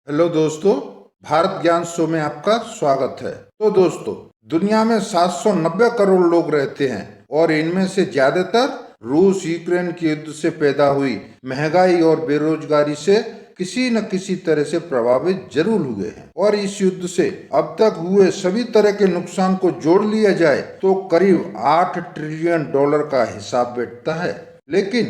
Hello दोस्तों, भारत ज्ञान show में आपका स्वागत है। तो दोस्तों, दुनिया में 790 करोड़ लोग रहते हैं और इनमें से ज्यादातर रूस यूक्रेन के युद्ध से पैदा हुई महंगाई और बेरोजगारी से किसी न किसी तरह से प्रभावित जरूर हुए हैं। और इस युद्ध से अब तक हुए सभी तरह के नुकसान को जोड़ लिया जाए तो करीब 8 ट्रिलियन डॉलर का हिसाब बैठता है। लेकिन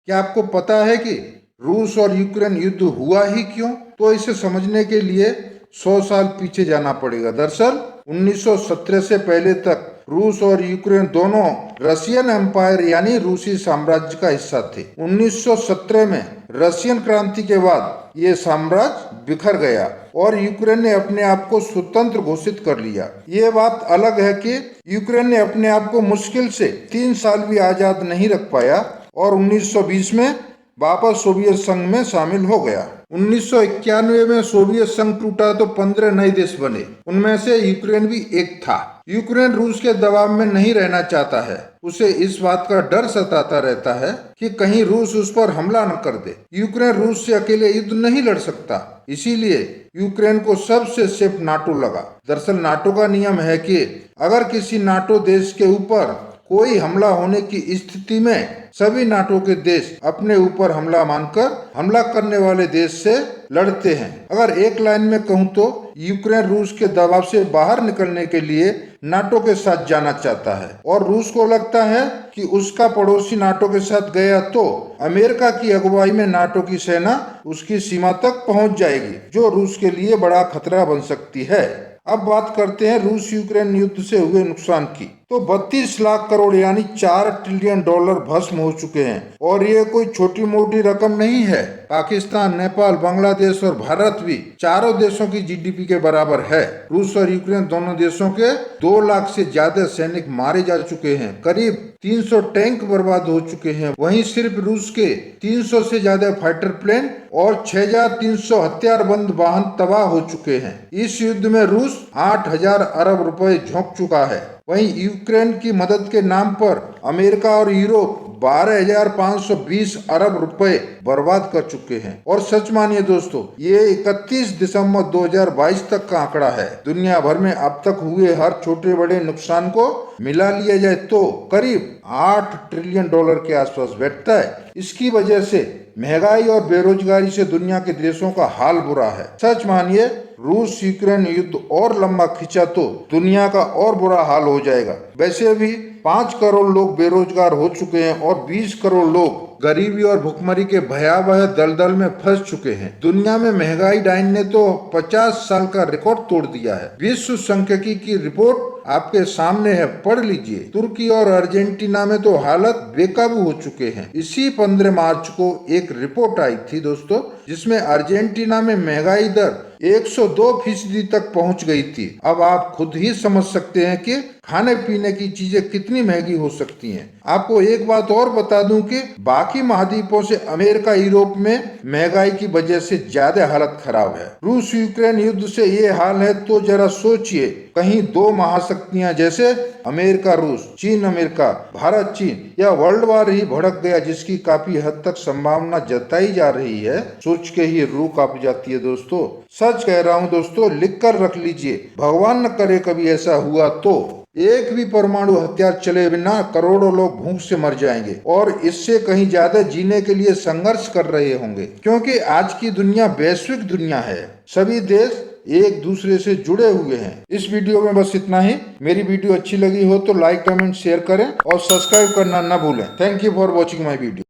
क्या आपको पता है कि रूस और यूक्रेन युद्ध हुआ ही क्यों? तो इसे समझने के लिए 100 साल पीछे जाना पड़ेगा। दरअसल 1917 से पहले तक रूस और यूक्रेन दोनों रशियन एम्पायर यानी रूसी साम्राज्य का हिस्सा थे। 1917 में रशियन क्रांति के बाद ये साम्राज्य बिखर गया और यूक्रेन ने अपने आप को स्वतंत्र घोषित कर लिया। ये बात अलग है कि यूक्रेन ने अपने आप को मुश्किल से 3 साल भी आजाद नहीं रख पाया और 1920 में वापस सोवियत संघ में शामिल हो गया। 1991 में सोवियत संघ टूटा तो 15 नए देश बने, उनमें से यूक्रेन भी एक था। यूक्रेन रूस के दबाव में नहीं रहना चाहता है। उसे इस बात का डर सताता रहता है कि कहीं रूस उस पर हमला न कर दे। यूक्रेन रूस से अकेले युद्ध नहीं लड़ सकता, इसीलिए यूक्रेन को सबसे सेफ नाटो लगा। दरअसल नाटो का नियम है कि अगर किसी नाटो देश के ऊपर कोई हमला होने की स्थिति में सभी नाटो के देश अपने ऊपर हमला मानकर हमला करने वाले देश से लड़ते हैं। अगर एक लाइन में कहूँ तो यूक्रेन रूस के दबाव से बाहर निकलने के लिए नाटो के साथ जाना चाहता है और रूस को लगता है कि उसका पड़ोसी नाटो के साथ गया तो अमेरिका की अगुवाई में नाटो की सेना उसकी सीमा तक पहुंच जाएगी, जो रूस के लिए बड़ा खतरा बन सकती है। अब बात करते हैं रूस यूक्रेन युद्ध से हुए नुकसान की। तो 32 लाख करोड़ यानी 4 ट्रिलियन डॉलर भस्म हो चुके हैं और ये कोई छोटी मोटी रकम नहीं है। पाकिस्तान, नेपाल, बांग्लादेश और भारत भी चारों देशों की जीडीपी के बराबर है। रूस और यूक्रेन दोनों देशों के 2 लाख से ज्यादा सैनिक मारे जा चुके हैं, करीब 300 टैंक बर्बाद हो चुके हैं। वहीं सिर्फ रूस के 300 से ज्यादा फाइटर प्लेन और 6300 हथियारबंद वाहन तबाह हो चुके हैं। इस युद्ध में रूस 8000 अरब रुपए झोंक चुका है। वहीं यूक्रेन की मदद के नाम पर अमेरिका और यूरोप 12,520 अरब रुपए बर्बाद कर चुके हैं। और सच मानिए दोस्तों, ये 31 दिसंबर 2022 तक का आंकड़ा है। दुनिया भर में अब तक हुए हर छोटे बड़े नुकसान को मिला लिया जाए तो करीब 8 ट्रिलियन डॉलर के आसपास बैठता है। इसकी वजह से महंगाई और बेरोजगारी से दुनिया के देशों का हाल बुरा है। सच मानिए, रूस यूक्रेन युद्ध और लंबा खिंचा तो दुनिया का और बुरा हाल हो जाएगा। वैसे भी 5 करोड़ लोग बेरोजगार हो चुके हैं और 20 करोड़ लोग गरीबी और भुखमरी के भयावह दलदल में फंस चुके हैं। दुनिया में महंगाई डाइन ने तो 50 साल का रिकॉर्ड तोड़ दिया है। विश्व सांख्यिकी की रिपोर्ट आपके सामने है, पढ़ लीजिए। तुर्की और अर्जेंटीना में तो हालत बेकाबू हो चुके हैं। इसी 15 मार्च को एक रिपोर्ट आई थी दोस्तों, जिसमें अर्जेंटीना में महंगाई दर 102% तक पहुंच गई थी। अब आप खुद ही समझ सकते हैं कि खाने पीने की चीजें कितनी महंगी हो सकती हैं। आपको एक बात और बता दूं कि बाकी महाद्वीपों से अमेरिका, यूरोप में महंगाई की वजह से ज्यादा हालत खराब है। रूस यूक्रेन युद्ध से ये हाल है तो जरा सोचिए, कहीं 2 महाशक्तियां जैसे अमेरिका रूस, चीन अमेरिका, भारत चीन या वर्ल्ड वार ही भड़क गया, जिसकी काफी हद तक संभावना जताई जा रही है, सोच के ही रूह कांप जाती है दोस्तों। सच कह रहा हूँ दोस्तों, लिख कर रख लीजिए। भगवान न करे कभी ऐसा हुआ तो एक भी परमाणु हथियार चले बिना करोड़ों लोग भूख से मर जाएंगे और इससे कहीं ज्यादा जीने के लिए संघर्ष कर रहे होंगे, क्योंकि आज की दुनिया वैश्विक दुनिया है। सभी देश एक दूसरे से जुड़े हुए हैं। इस वीडियो में बस इतना ही। मेरी वीडियो अच्छी लगी हो तो लाइक, कमेंट, शेयर करें और सब्सक्राइब करना न भूलें। Thank you for watching my video.